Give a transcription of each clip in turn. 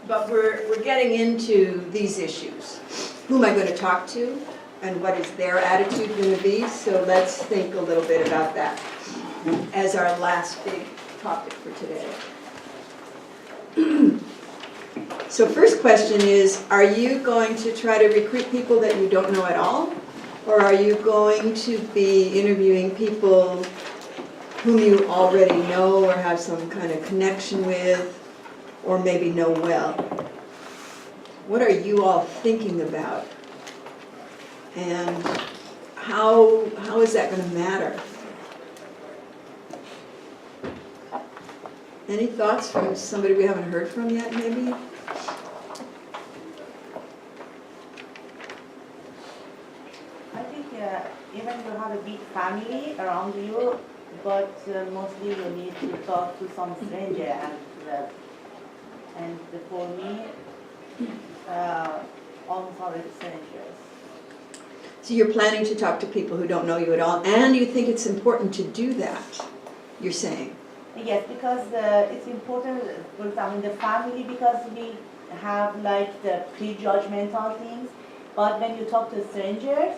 but we're getting into these issues. Who am I going to talk to, and what is their attitude going to be? So let's think a little bit about that as our last big topic for today. So first question is, are you going to try to recruit people that you don't know at all? Or are you going to be interviewing people whom you already know or have some kind of connection with, or maybe know well? What are you all thinking about? And how is that going to matter? Any thoughts from somebody we haven't heard from yet, maybe? I think even you have a big family around you, but mostly you need to talk to some stranger, and for me, almost always strangers. So you're planning to talk to people who don't know you at all, and you think it's important to do that, you're saying? Yes, because it's important, for example, in the family, because we have like the prejudgmental things, but when you talk to strangers,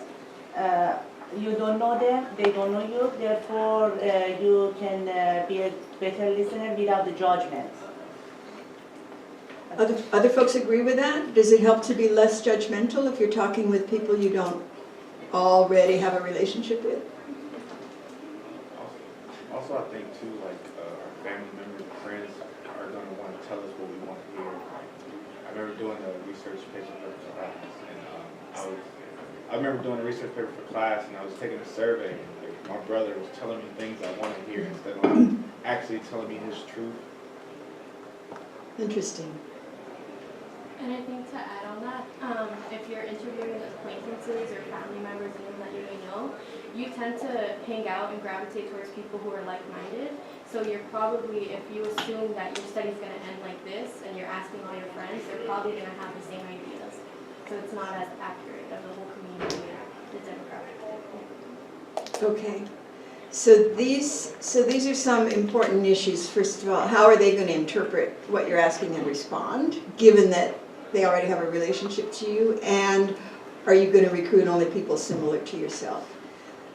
you don't know them, they don't know you, therefore you can be a better listener without the judgment. Other folks agree with that? Does it help to be less judgmental if you're talking with people you don't already have a relationship with? Also, I think too, like our family members and friends are going to want to tell us what we want to hear. I remember doing a research paper for class, and I remember doing a research paper for class, and I was taking a survey. And, like, my brother was telling me things I want to hear instead of like, actually telling me his truth. Interesting. And I think to add on that, if you're interviewing acquaintances or family members even that you may know, you tend to hang out and gravitate towards people who are like-minded. So you're probably, if you assume that your study's going to end like this and you're asking all your friends, they're probably going to have the same ideas. So it's not as accurate of the whole community, the demographic. Okay. So these are some important issues. First of all, how are they going to interpret what you're asking and respond, given that they already have a relationship to you? And are you going to recruit only people similar to yourself?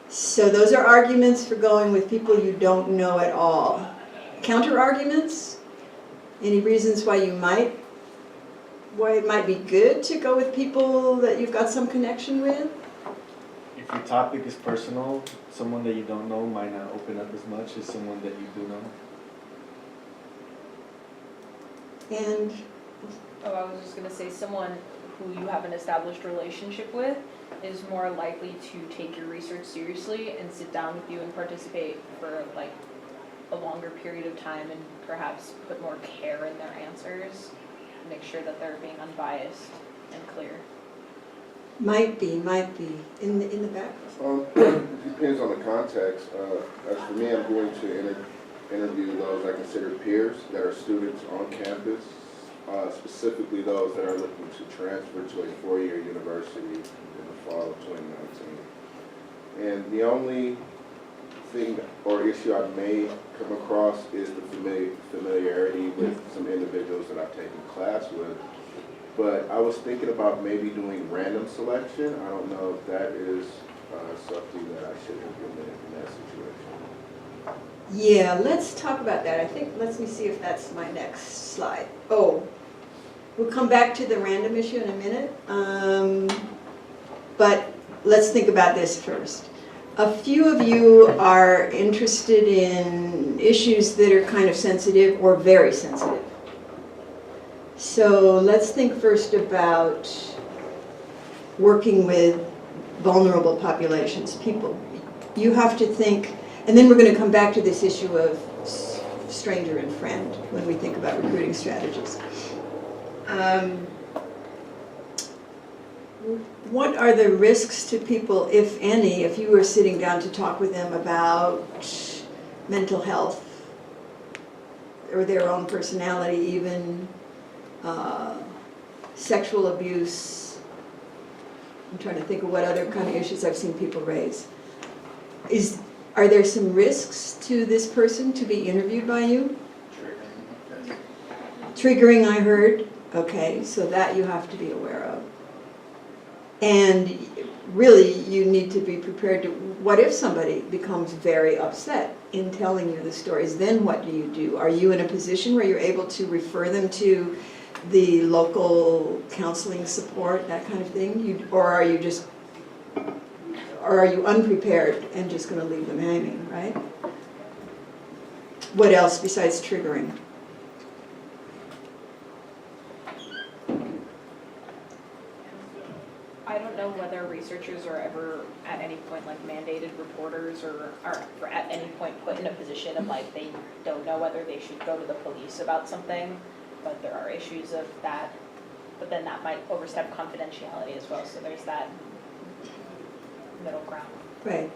So those are arguments for going with people you don't know at all. Counter arguments? Any reasons why it might be good to go with people that you've got some connection with? If your topic is personal, someone that you don't know might not open up as much as someone that you do know. And Oh, I was just going to say someone who you have an established relationship with is more likely to take your research seriously and sit down with you and participate for like a longer period of time and perhaps put more care in their answers, make sure that they're being unbiased and clear. might be in the back. It depends on the context. As for me, I'm going to interview those I consider peers that are students on campus, specifically those that are looking to transfer to a four-year university in the fall of 2019. And the only thing or issue I may come across is the familiarity with some individuals that I've taken class with. But I was thinking about maybe doing random selection. I don't know if that is something that I should implement in that situation. Yeah, let's talk about that. I think, let me see if that's my next slide. Oh, we'll come back to the random issue in a minute. But let's think about this first. A few of you are interested in issues that are kind of sensitive or very sensitive. So let's think first about working with vulnerable populations, people. You have to think, and then we're going to come back to this issue of stranger and friend when we think about recruiting strategies. What are the risks to people, if any, if you were sitting down to talk with them about mental health or their own personality even, sexual abuse? I'm trying to think of what other kind of issues I've seen people raise. Are there some risks to this person to be interviewed by you? Triggering. Triggering, I heard. Okay, so that you have to be aware of. And really, you need to be prepared to, what if somebody becomes very upset in telling you the stories? Then what do you do? Are you in a position where you're able to refer them to the local counseling support, that kind of thing? Or are you just, or are you unprepared and just going to leave them hanging, right? What else besides triggering? I don't know whether researchers are ever at any point like mandated reporters or are at any point put in a position of like they don't know whether they should go to the police about something, but there are issues of that, but then that might overstep confidentiality as well, so there's that middle ground. Right.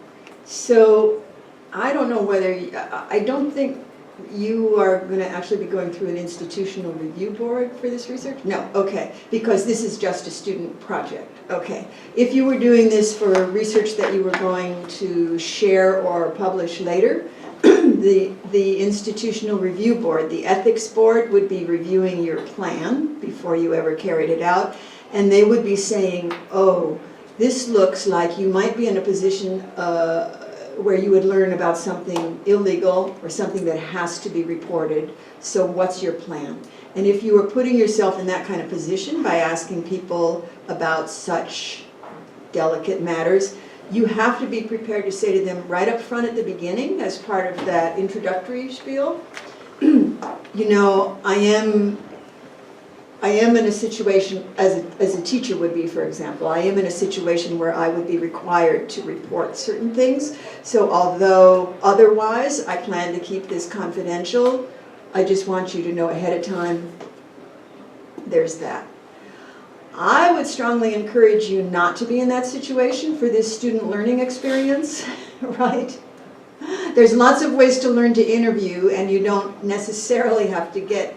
So I don't know whether, I don't think you are going to actually be going through an institutional review board for this research? No, okay, because this is just a student project. Okay. If you were doing this for research that you were going to share or publish later, the institutional review board, the ethics board, would be reviewing your plan before you ever carried it out, and they would be saying, oh, this looks like you might be in a position where you would learn about something illegal or something that has to be reported. So what's your plan? And if you were putting yourself in that kind of position by asking people about such delicate matters, you have to be prepared to say to them right up front at the beginning, as part of that introductory spiel, you know, I am in a situation, as a teacher would be, for example, I am in a situation where I would be required to report certain things. So although otherwise I plan to keep this confidential, I just want you to know ahead of time, there's that. I would strongly encourage you not to be in that situation for this student learning experience, right? There's lots of ways to learn to interview, and you don't necessarily have to get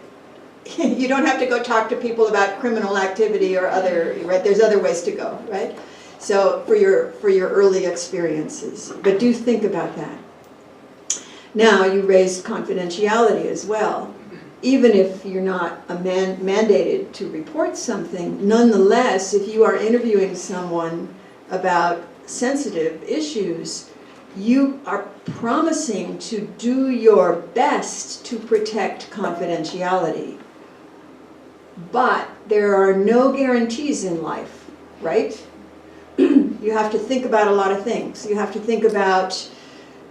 you don't have to go talk to people about criminal activity or other, right? There's other ways to go, right? So for your early experiences, but do think about that. Now you raised confidentiality as well. Even if you're not mandated to report something, nonetheless, if you are interviewing someone about sensitive issues, you are promising to do your best to protect confidentiality. But there are no guarantees in life, right? You have to think about a lot of things. You have to think about,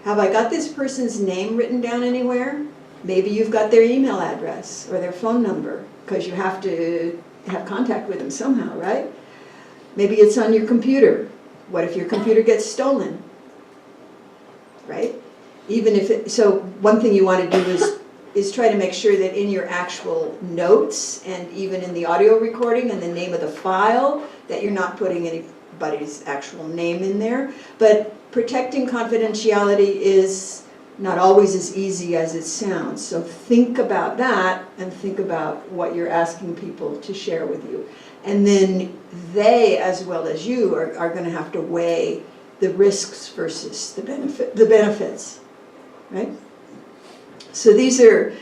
have I got this person's name written down anywhere? Maybe you've got their email address or their phone number, because you have to have contact with them somehow, right? Maybe it's on your computer. What if your computer gets stolen, right? Even if it, so one thing you want to do is try to make sure that in your actual notes and even in the audio recording and the name of the file, that you're not putting anybody's actual name in there. But protecting confidentiality is not always as easy as it sounds. So think about that and think about what you're asking people to share with you. And then they, as well as you, are going to have to weigh the risks versus the benefits, right? So these are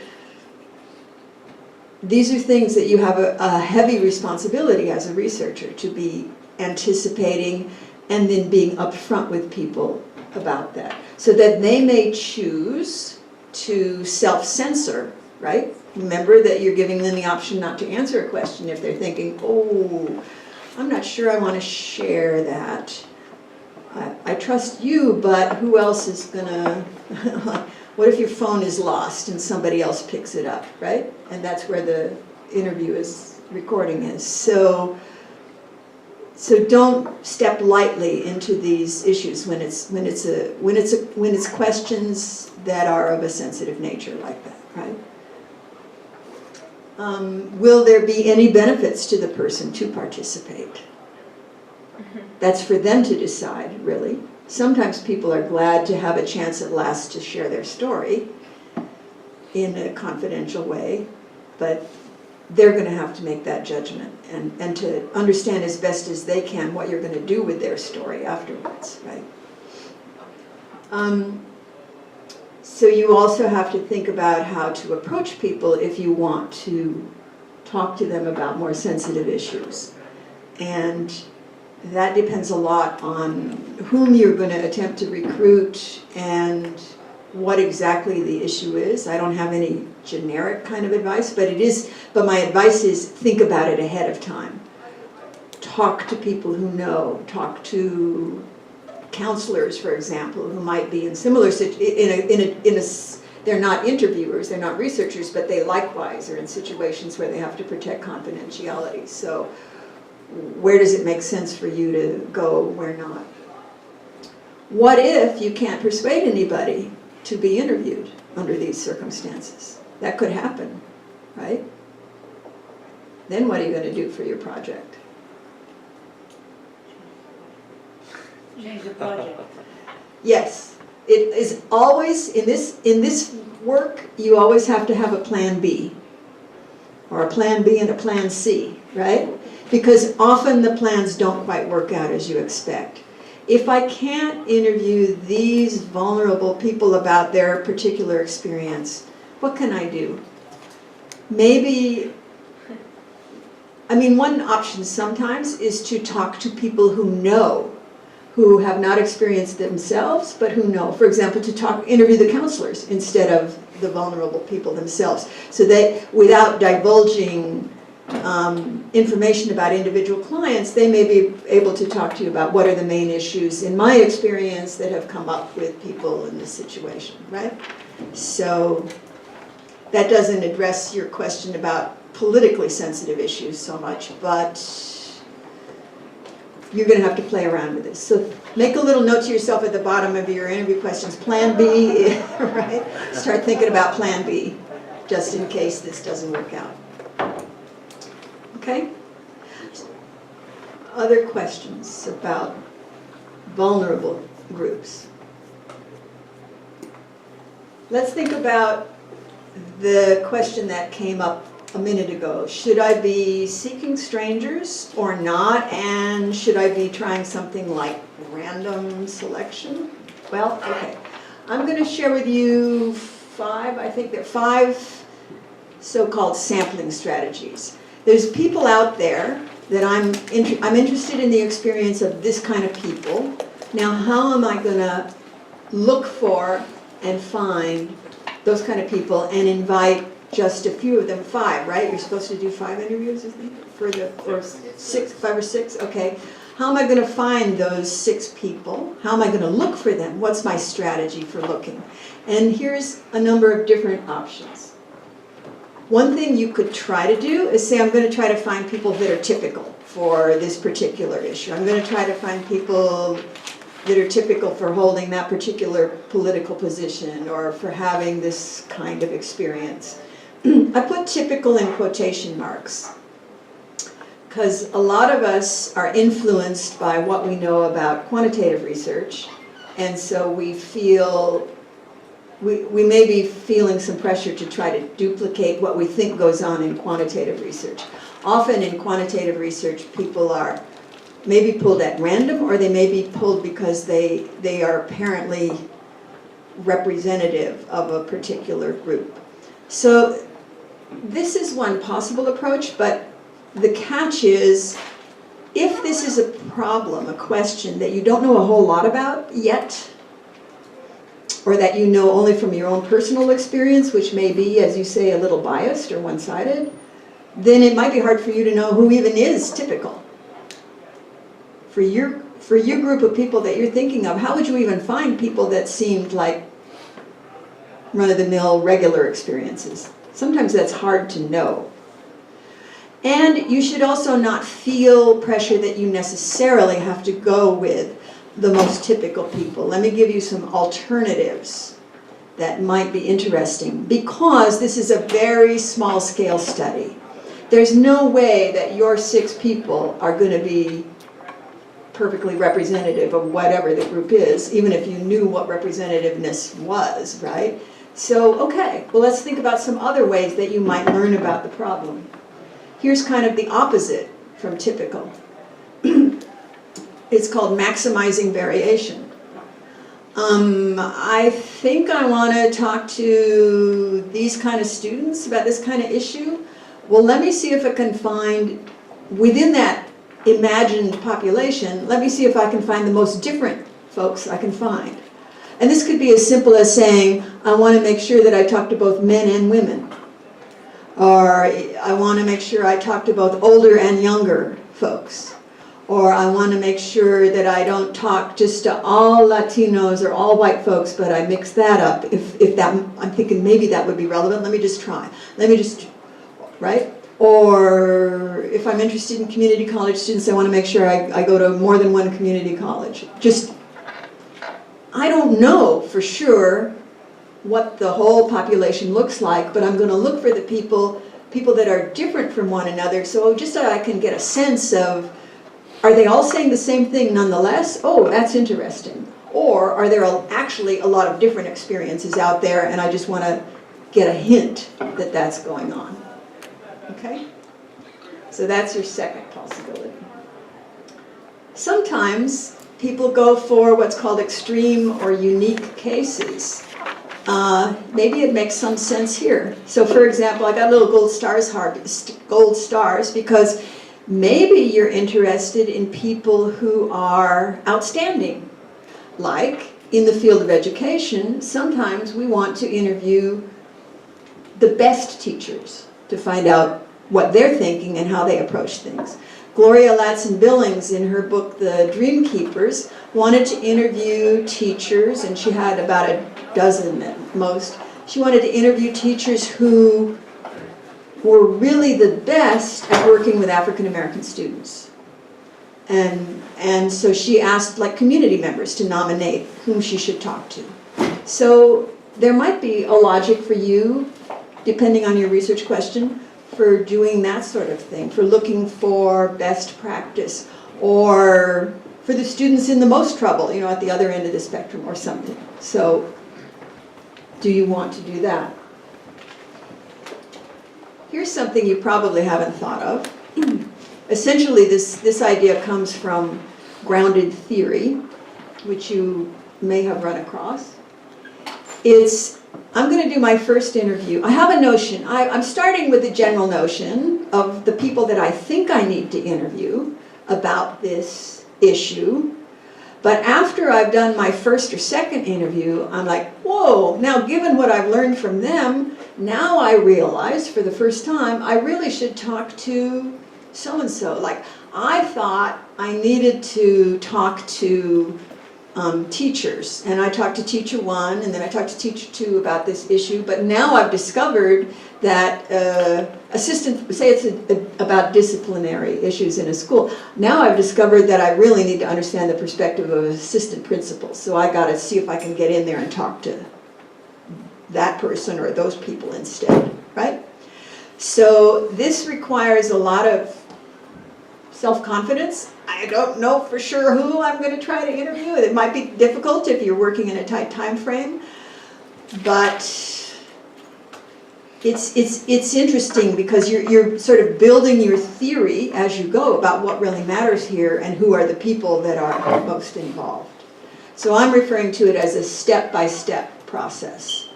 things that you have a heavy responsibility as a researcher to be anticipating and then being upfront with people about that, so that they may choose to self-censor, right? Remember that you're giving them the option not to answer a question if they're thinking, oh, I'm not sure I want to share that. I trust you, but who else is gonna, what if your phone is lost and somebody else picks it up, right? And that's where the recording is. So don't step lightly into these issues when it's questions that are of a sensitive nature like that, right? Will there be any benefits to the person to participate? That's for them to decide, really. Sometimes people are glad to have a chance at last to share their story in a confidential way, but they're going to have to make that judgment and to understand as best as they can what you're going to do with their story afterwards, right? So you also have to think about how to approach people if you want to talk to them about more sensitive issues. And that depends a lot on whom you're going to attempt to recruit and what exactly the issue is. I don't have any generic kind of advice, but my advice is think about it ahead of time. Talk to people who know, talk to counselors, for example, who might be in similar they're not interviewers, they're not researchers, but they likewise are in situations where they have to protect confidentiality. So where does it make sense for you to go, where not? What if you can't persuade anybody to be interviewed under these circumstances? That could happen, right? Then what are you going to do for your project? Change the project. Yes, it is always, in this work, you always have to have a plan B, or a plan B and a plan C, right? Because often the plans don't quite work out as you expect. If I can't interview these vulnerable people about their particular experience, what can I do? Maybe, one option sometimes is to talk to people who know, who have not experienced themselves, but who know. For example, interview the counselors instead of the vulnerable people themselves. So they, without divulging information about individual clients, they may be able to talk to you about what are the main issues, in my experience, that have come up with people in this situation, right? So that doesn't address your question about politically sensitive issues so much, but you're going to have to play around with this. So make a little note to yourself at the bottom of your interview questions. Plan B, right? Start thinking about plan B, just in case this doesn't work out. Okay? Other questions about vulnerable groups? Let's think about the question that came up a minute ago. Should I be seeking strangers or not? And should I be trying something like random selection? Well, okay. I'm going to share with you I think there are 5 so-called sampling strategies. There's people out there that I'm interested in the experience of this kind of people. Now, how am I going to look for and find those kind of people and invite just a few of them? 5, right? You're supposed to do 5 interviews, I think, or 6, 5 or 6. Okay. How am I going to find those 6 people? How am I going to look for them? What's my strategy for looking? And here's a number of different options. One thing you could try to do is say, I'm going to try to find people that are typical for this particular issue. I'm going to try to find people that are typical for holding that particular political position or for having this kind of experience. I put typical in quotation marks because a lot of us are influenced by what we know about quantitative research, and so we feel we may be feeling some pressure to try to duplicate what we think goes on in quantitative research. Often in quantitative research, people are maybe pulled at random, or they may be pulled because they are apparently representative of a particular group. So this is one possible approach, but the catch is, if this is a problem, a question that you don't know a whole lot about yet, or that you know only from your own personal experience, which may be, as you say, a little biased or one-sided, then it might be hard for you to know who even is typical. For your group of people that you're thinking of, how would you even find people that seemed like run-of-the-mill regular experiences? Sometimes that's hard to know. And you should also not feel pressure that you necessarily have to go with the most typical people. Let me give you some alternatives that might be interesting, because this is a very small scale study. There's no way that your 6 people are going to be perfectly representative of whatever the group is, even if you knew what representativeness was, right? So, okay, well, let's think about some other ways that you might learn about the problem. Here's kind of the opposite from typical. It's called maximizing variation. I think I want to talk to these kind of students about this kind of issue. well, let me see if I can find, within that imagined population, let me see if I can find the most different folks I can find. And this could be as simple as saying, I want to make sure that I talk to both men and women. Or I want to make sure I talk to both older and younger folks. Or I want to make sure that I don't talk just to all Latinos or all white folks, but I mix that up. If that, I'm thinking maybe that would be relevant, let me just try. Let me just, right? Or if I'm interested in community college students, I want to make sure I go to more than one community college. Just, I don't know for sure what the whole population looks like, but I'm going to look for the people that are different from one another, so just so I can get a sense of, are they all saying the same thing nonetheless? Oh, that's interesting. Or are there actually a lot of different experiences out there, and I just want to get a hint that that's going on. Okay? So that's your second possibility. Sometimes people go for what's called extreme or unique cases. Maybe it makes some sense here. So for example, I got little gold stars because maybe you're interested in people who are outstanding. Like in the field of education, sometimes we want to interview the best teachers to find out what they're thinking and how they approach things. Gloria Ladson-Billings, in her book, The Dream Keepers, wanted to interview teachers, and she had about a dozen at most. She wanted to interview teachers who were really the best at working with African American students. And so she asked like community members to nominate whom she should talk to. So there might be a logic for you, depending on your research question, for doing that sort of thing, for looking for best practice, or for the students in the most trouble, you know, at the other end of the spectrum or something. So do you want to do that? Here's something you probably haven't thought of. Essentially, this idea comes from grounded theory, which you may have run across. I'm going to do my first interview. I have a notion. I'm starting with the general notion of the people that I think I need to interview about this issue. But after I've done my first or second interview, I'm like, whoa, now given what I've learned from them, now I realize for the first time, I really should talk to so-and-so. Like, I thought I needed to talk to teachers, and I talked to teacher one, and then I talked to teacher two about this issue, but now I've discovered that say it's about disciplinary issues in a school. Now I've discovered that I really need to understand the perspective of assistant principals, so I gotta see if I can get in there and talk to that person or those people instead, right? So this requires a lot of self-confidence. I don't know for sure who I'm going to try to interview. It might be difficult if you're working in a tight time frame, but it's interesting because you're sort of building your theory as you go about what really matters here and who are the people that are most involved. So I'm referring to it as a step-by-step process.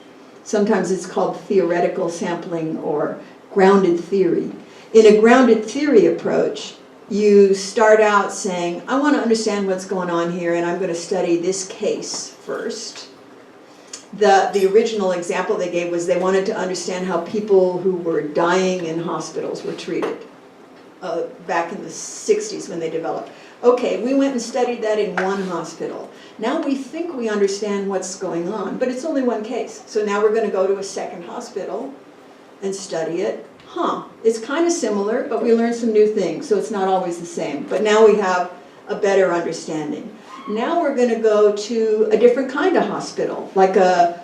Sometimes it's called theoretical sampling or grounded theory. In a grounded theory approach, you start out saying, I want to understand what's going on here, and I'm going to study this case first. The original example they gave was they wanted to understand how people who were dying in hospitals were treated back in the 60s when they developed. Okay, we went and studied that in one hospital. Now we think we understand what's going on, but it's only one case. So now we're going to go to a second hospital and study it. It's kind of similar, but we learned some new things, so it's not always the same. But now we have a better understanding. Now we're going to go to a different kind of hospital, like a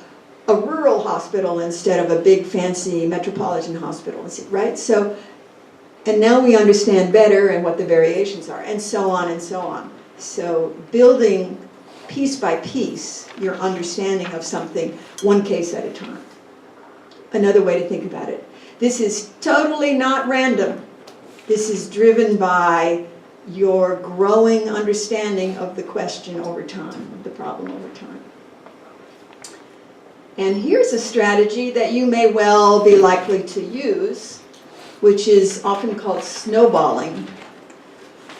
rural hospital instead of a big fancy metropolitan hospital, right? So, and now we understand better and what the variations are, and so on and so on. So building piece by piece your understanding of something, one case at a time. Another way to think about it. This is totally not random. This is driven by your growing understanding of the question over time, of the problem over time. And here's a strategy that you may well be likely to use. which is often called snowballing,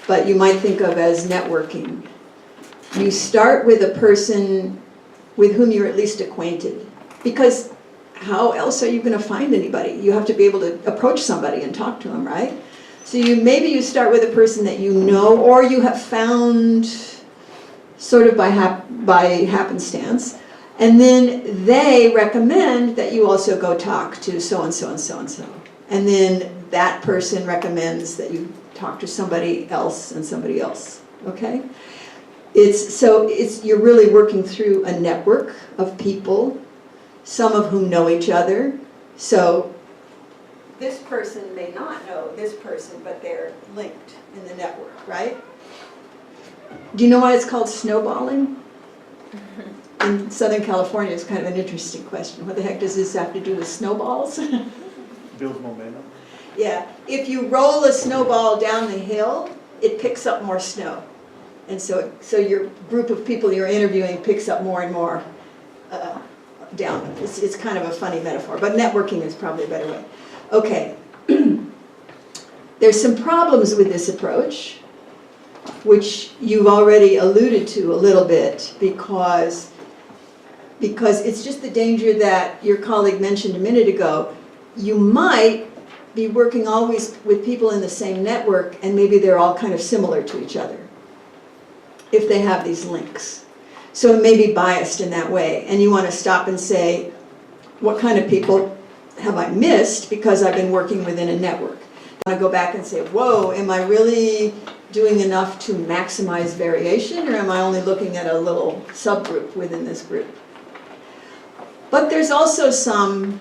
but you might think of as networking. You start with a person with whom you're at least acquainted, because how else are you going to find anybody? You have to be able to approach somebody and talk to them, right? So maybe you start with a person that you know, or you have found sort of by happenstance, and then they recommend that you also go talk to so-and-so and so-and-so. And then that person recommends that you talk to somebody else and somebody else, okay? You're really working through a network of people, some of whom know each other. So this person may not know this person, but they're linked in the network, right? Do you know why it's called snowballing? In Southern California, it's kind of an interesting question. What the heck does this have to do with snowballs? Builds momentum. Yeah, if you roll a snowball down the hill, it picks up more snow. And so your group of people you're interviewing picks up more and more down. It's kind of a funny metaphor, but networking is probably a better way. Okay, there's some problems with this approach, which you've already alluded to a little bit, because it's just the danger that your colleague mentioned a minute ago. You might be working always with people in the same network, and maybe they're all kind of similar to each other, if they have these links. So it may be biased in that way, and you want to stop and say, what kind of people have I missed because I've been working within a network? I want to go back and say, whoa, am I really doing enough to maximize variation, or am I only looking at a little subgroup within this group? But there's also some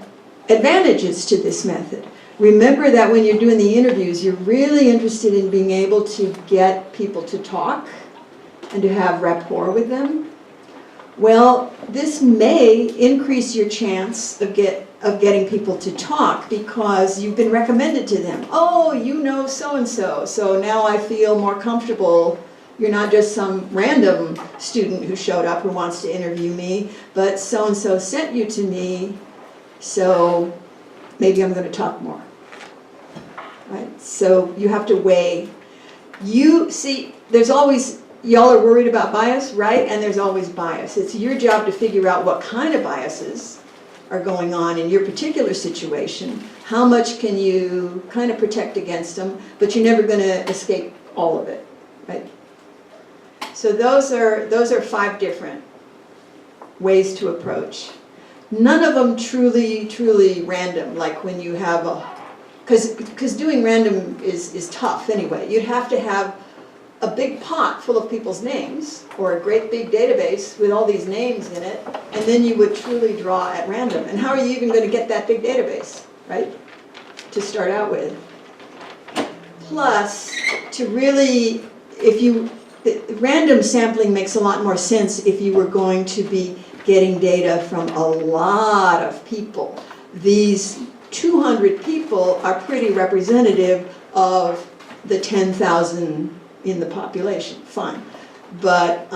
advantages to this method. Remember that when you're doing the interviews, you're really interested in being able to get people to talk and to have rapport with them. Well, this may increase your chance of getting people to talk because you've been recommended to them. Oh, you know so-and-so, so now I feel more comfortable. You're not just some random student who showed up who wants to interview me, but so-and-so sent you to me, so maybe I'm going to talk more. Right? So you have to weigh. You see, there's always, y'all are worried about bias, right? And there's always bias. It's your job to figure out what kind of biases are going on in your particular situation. How much can you kind of protect against them, but you're never going to escape all of it, right? So those are 5 different ways to approach. None of them truly random, like when you have because doing random is tough anyway. You'd have to have a big pot full of people's names, or a great big database with all these names in it, and then you would truly draw at random. And how are you even going to get that big database, right, to start out with? Plus, to really, random sampling makes a lot more sense if you were going to be getting data from a lot of people. These 200 people are pretty representative of the 10,000 in the population, fine. But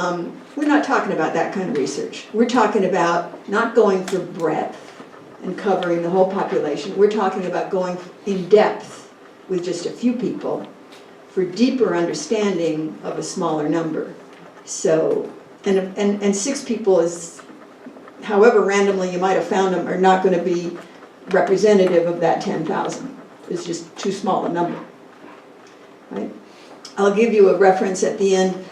we're not talking about that kind of research. We're talking about not going for breadth and covering the whole population. We're talking about going in depth with just a few people for deeper understanding of a smaller number. So, and 6 people is, however randomly you might have found them, are not going to be representative of that 10,000. It's just too small a number, right? I'll give you a reference at the end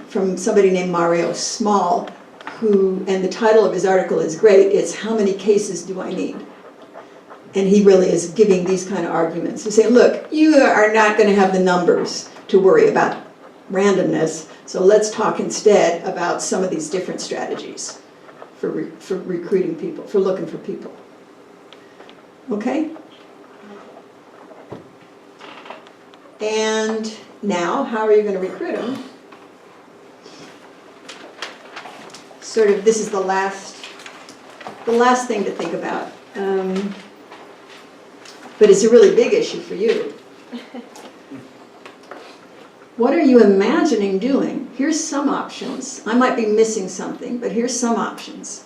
from somebody named Mario Small, and the title of his article is great. It's How Many Cases Do I Need? And he really is giving these kind of arguments. He's saying, look, you are not going to have the numbers to worry about randomness, so let's talk instead about some of these different strategies for recruiting people, for looking for people. Okay? And now, how are you going to recruit them? Sort of, this is the last thing to think about. But it's a really big issue for you. What are you imagining doing? Here's some options. I might be missing something, but here's some options.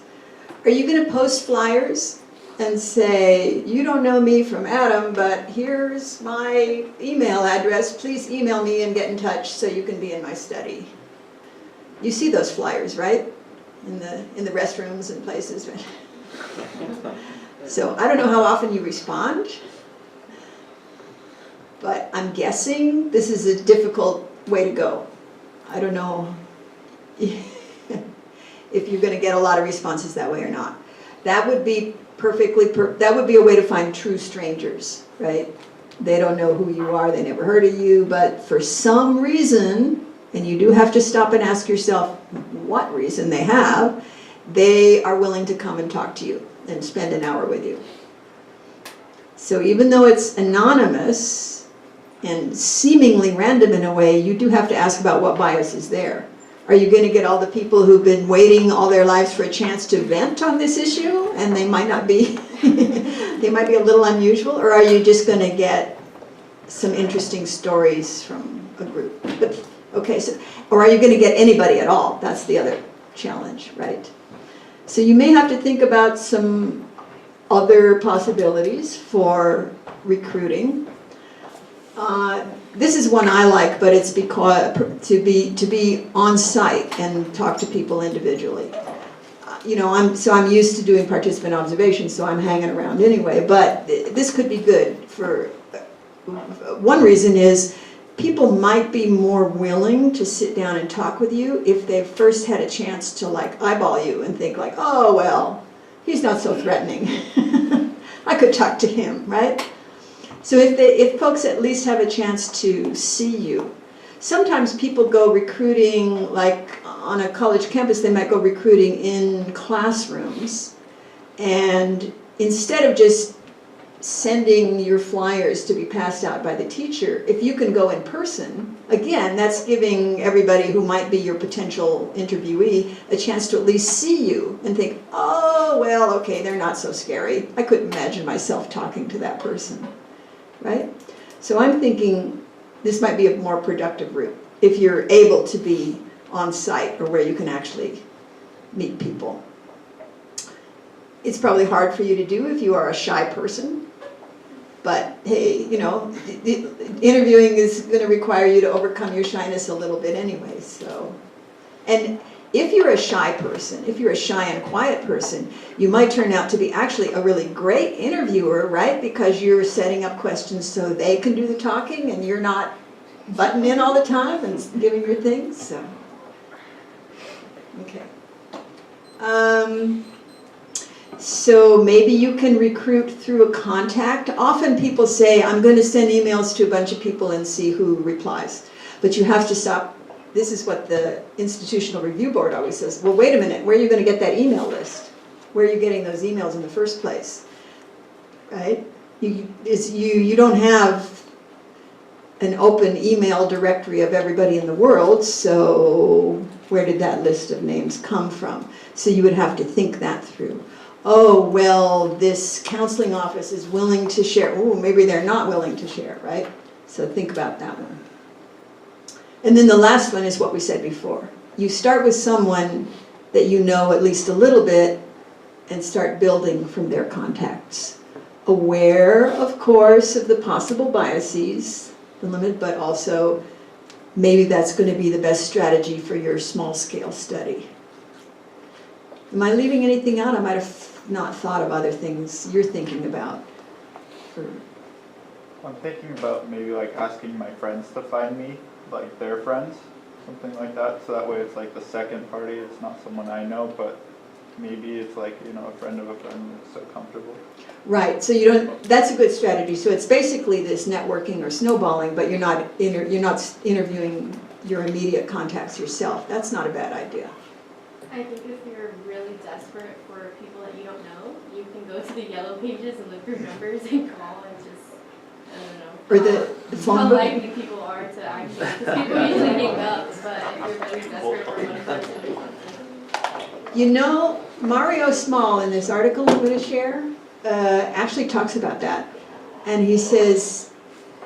Are you going to post flyers and say, you don't know me from Adam, but here's my email address. Please email me and get in touch so you can be in my study. You see those flyers, right? In the restrooms and places. So I don't know how often you respond, but I'm guessing this is a difficult way to go. I don't know if you're going to get a lot of responses that way or not. That would be that would be a way to find true strangers, right? They don't know who you are, they never heard of you, but for some reason, and you do have to stop and ask yourself what reason they are willing to come and talk to you and spend an hour with you. So even though it's anonymous and seemingly random in a way, you do have to ask about what bias is there. Are you going to get all the people who've been waiting all their lives for a chance to vent on this issue, and they might not be, they might be a little unusual, or are you just going to get some interesting stories from a group? But, okay, so, or are you going to get anybody at all? That's the other challenge, right? So you may have to think about some other possibilities for recruiting. This is one I like, but it's because to be on site and talk to people individually. You know, I'm used to doing participant observations, so I'm hanging around anyway. But this could be good for one reason is people might be more willing to sit down and talk with you if they've first had a chance to like eyeball you and think like, oh well, he's not so threatening. I could talk to him, right? So if folks at least have a chance to see you. Sometimes people go recruiting, like on a college campus, they might go recruiting in classrooms. And instead of just sending your flyers to be passed out by the teacher, if you can go in person, again, that's giving everybody who might be your potential interviewee a chance to at least see you and think, oh, well, okay, they're not so scary. I couldn't imagine myself talking to that person. Right? So I'm thinking this might be a more productive route if you're able to be on site or where you can actually meet people. It's probably hard for you to do if you are a shy person, but hey, you know, interviewing is going to require you to overcome your shyness a little bit anyway. So, and if you're a shy person, if you're a shy and quiet person, you might turn out to be actually a really great interviewer, right? Because you're setting up questions so they can do the talking and you're not butting in all the time and giving your things. So, okay. So maybe you can recruit through a contact. Often people say, I'm going to send emails to a bunch of people and see who replies. But you have to stop. This is what the Institutional Review Board always says. Well, wait a minute, where are you going to get that email list? Where are you getting those emails in the first place? Right? You don't have an open email directory of everybody in the world, so where did that list of names come from? So you would have to think that through. Oh, well, this counseling office is willing to share. Oh, maybe they're not willing to share, right? So think about that one. And then the last one is what we said before. You start with someone that you know at least a little bit and start building from their contacts. Aware, of course, of the possible biases, the limit, but also maybe that's going to be the best strategy for your small-scale study. Am I leaving anything out? I might have not thought of other things you're thinking about. I'm thinking about maybe like asking my friends to find me, like their friends, something like that. So that way it's like the second party, it's not someone I know, but maybe it's like, you know, a friend of a friend that's so comfortable. Right, so you don't, that's a good strategy. So it's basically this networking or snowballing, but you're not interviewing your immediate contacts yourself. That's not a bad idea. I think if you're really desperate for people that you don't know, you can go to the yellow pages and look for numbers and call and just, I don't know. Or the phone how book. likely people are to actually, because people usually hang up, but if you're really desperate for one person or something. You know, Mario Small in this article I'm going to share actually talks about that. And he says,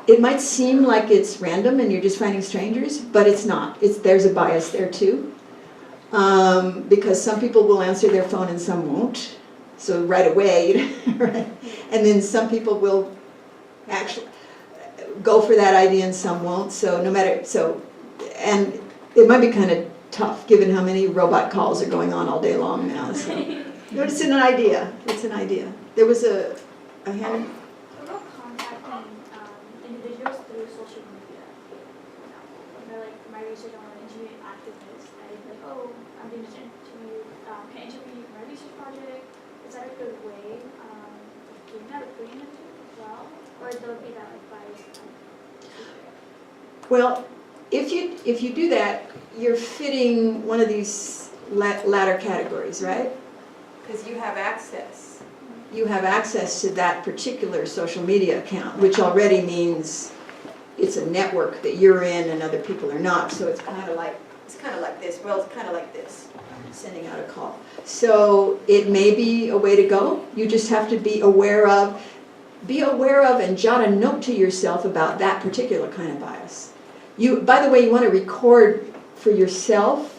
it might seem like it's random and you're just finding strangers, but it's not. There's a bias there too. Because some people will answer their phone and some won't. so right away, right? And then some people will actually go for that idea and some won't, so no matter, so, and it might be kind of tough, given how many robot calls are going on all day long now, so. But it's an idea, it's an idea. There was a hand, What about contacting individuals through social media? When they're like, my research, I want to interview activists. I'd be like, oh, I'm doing this interview. Can I interview you for my research project? Is that a good way of doing that, recruiting them too as well? Or there'll be that like bias? well, if you do that, you're fitting one of these latter categories, right? Because you have access. You have access to that particular social media account, which already means it's a network that you're in and other people are not. So it's kind of like this. Well, it's kind of like this, sending out a call. So it may be a way to go. You just have to be aware of and jot a note to yourself about that particular kind of bias. By the way, you want to record for yourself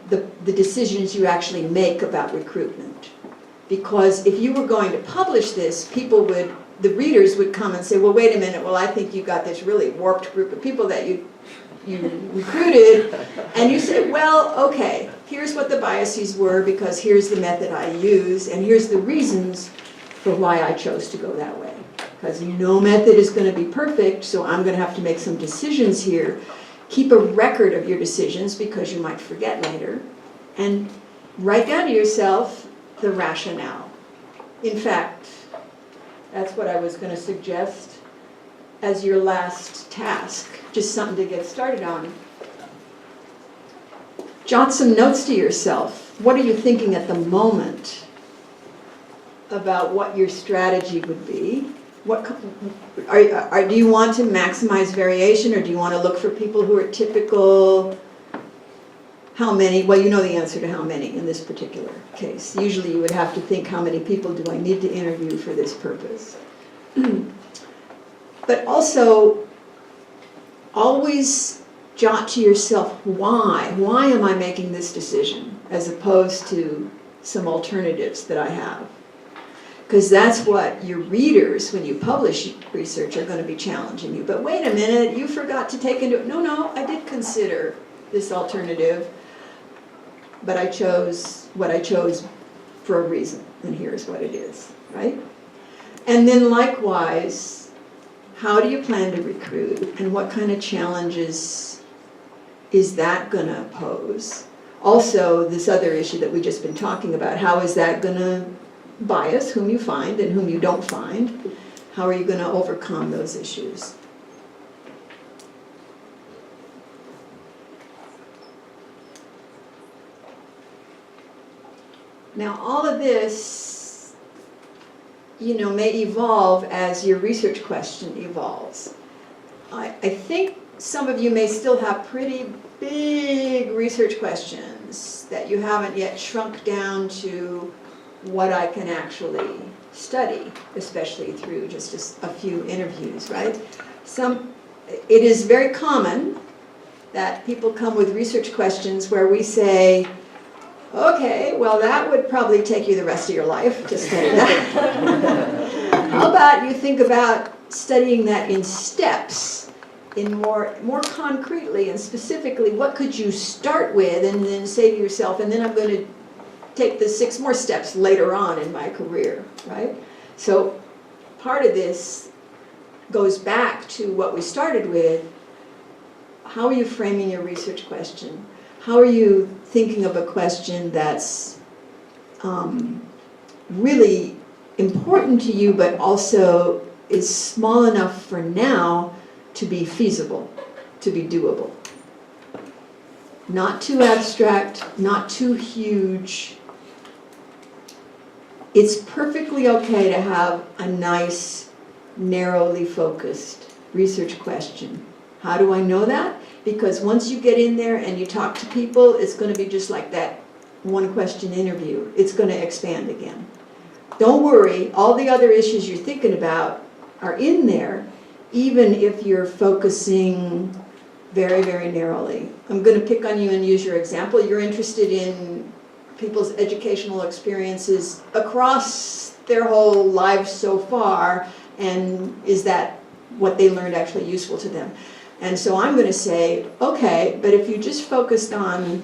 the decisions you actually make about recruitment. Because if you were going to publish this, the readers would come and say, well, wait a minute, well, I think you got this really warped group of people that you recruited, and you say, well, okay, here's what the biases were because here's the method I use, and here's the reasons for why I chose to go that way. Because no method is going to be perfect, so I'm going to have to make some decisions here. Keep a record of your decisions because you might forget later, and write down to yourself the rationale. In fact, that's what I was going to suggest as your last task, just something to get started on. Jot some notes to yourself. What are you thinking at the moment about what your strategy would be? Do you want to maximize variation, or do you want to look for people who are typical? How many? Well, you know the answer to how many in this particular case. Usually you would have to think, how many people do I need to interview for this purpose? But also, always jot to yourself why. Why am I making this decision as opposed to some alternatives that I have? Because that's what your readers, when you publish research, are going to be challenging you. But wait a minute, you forgot to take into it. No, I did consider this alternative, but I chose what I chose for a reason, and here's what it is, right? And then likewise, how do you plan to recruit, and what kind of challenges is that going to pose? Also, this other issue that we've just been talking about, how is that going to bias whom you find and whom you don't find? How are you going to overcome those issues? Now, all of this, may evolve as your research question evolves. I think some of you may still have pretty big research questions that you haven't yet shrunk down to what I can actually study, especially through just a few interviews, right? It is very common that people come with research questions where we say, okay, well, that would probably take you the rest of your life to study that. How about you think about studying that in steps, in more concretely and specifically, what could you start with, and then say to yourself, and then I'm going to take the 6 more steps later on in my career, right? So part of this goes back to what we started with. How are you framing your research question? How are you thinking of a question that's really important to you, but also is small enough for now to be feasible, to be doable? Not too abstract, not too huge. It's perfectly okay to have a nice, narrowly focused research question. How do I know that? Because once you get in there and you talk to people, it's going to be just like that one-question interview. It's going to expand again. Don't worry, all the other issues you're thinking about are in there, even if you're focusing very, very narrowly. I'm going to pick on you and use your example. You're interested in people's educational experiences across their whole lives so far, and is that what they learned actually useful to them? And so I'm going to say, okay, but if you just focused on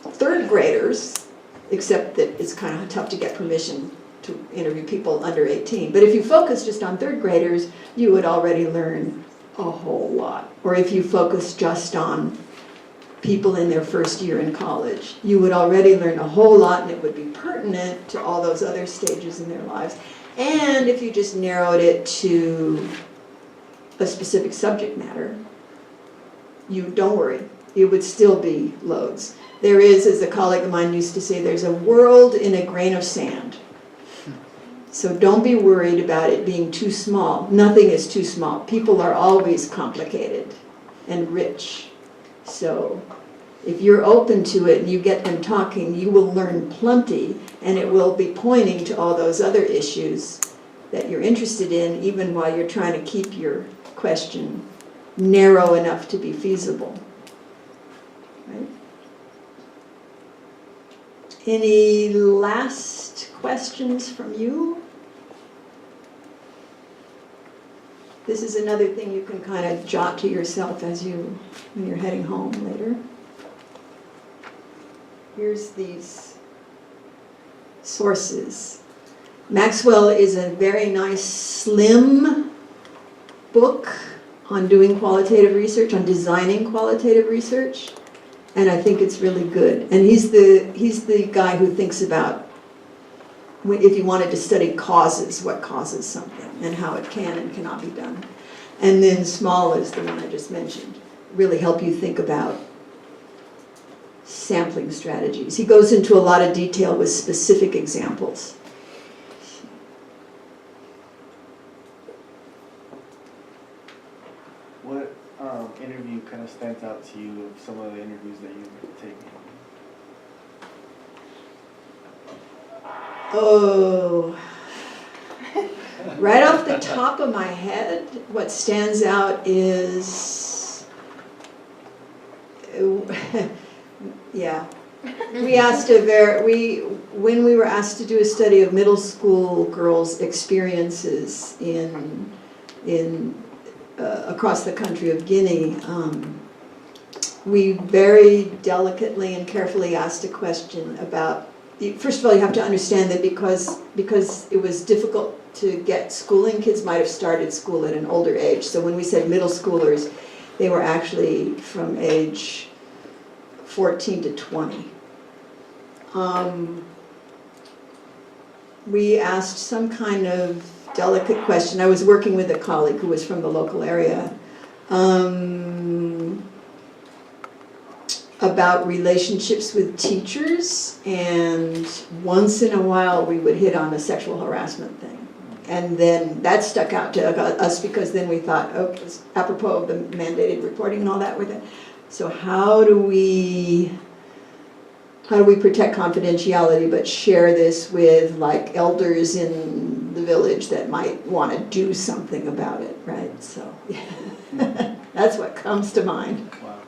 third graders, except that it's kind of tough to get permission to interview people under 18, but if you focus just on third graders, you would already learn a whole lot. Or if you focus just on people in their first year in college, you would already learn a whole lot, and it would be pertinent to all those other stages in their lives. And if you just narrowed it to a specific subject matter, you don't worry, it would still be loads. There is, as a colleague of mine used to say, there's a world in a grain of sand. So don't be worried about it being too small. Nothing is too small. People are always complicated and rich. So if you're open to it and you get them talking, you will learn plenty, and it will be pointing to all those other issues that you're interested in, even while you're trying to keep your question narrow enough to be feasible. Right? Any last questions from you? This is another thing you can kind of jot to yourself when you're heading home later. Here's these sources. Maxwell is a very nice, slim book on doing qualitative research, on designing qualitative research, and I think it's really good. And he's the guy who thinks about, if you wanted to study causes, what causes something and how it can and cannot be done. And then Small is the one I just mentioned, really help you think about sampling strategies. He goes into a lot of detail with specific examples. What interview kind of stands out to you of some of the interviews that you've taken? Oh, right off the top of my head, what stands out is, yeah, when we were asked to do a study of middle school girls' experiences across the country of Guinea, we very delicately and carefully asked a question about, first of all, you have to understand that because it was difficult to get schooling, kids might have started school at an older age. So when we said middle schoolers, they were actually from age 14 to 20. We asked some kind of delicate question. I was working with a colleague who was from the local area about relationships with teachers, and once in a while we would hit on a sexual harassment thing. And then that stuck out to us because then we thought, oh, apropos of the mandated reporting and all that with it. So how do we protect confidentiality but share this with like elders in the village that might want to do something about it, right? So that's what comes to mind. Wow.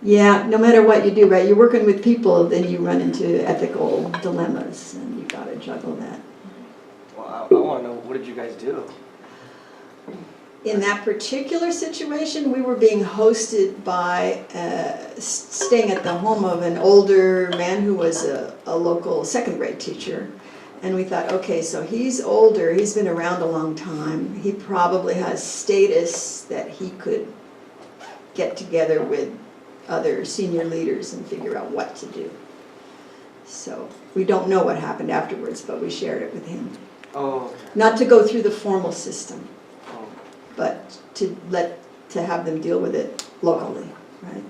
Yeah, no matter what you do, right? You're working with people, then you run into ethical dilemmas, and you got to juggle that. Well, I want to know, what did you guys do? In that particular situation, we were being hosted by, staying at the home of an older man who was a local second grade teacher. And we thought, okay, so he's older, he's been around a long time, he probably has status that he could get together with other senior leaders and figure out what to do. So we don't know what happened afterwards, but we shared it with him. Oh, okay. Not to go through the formal system, Oh. but to have them deal with it locally, right?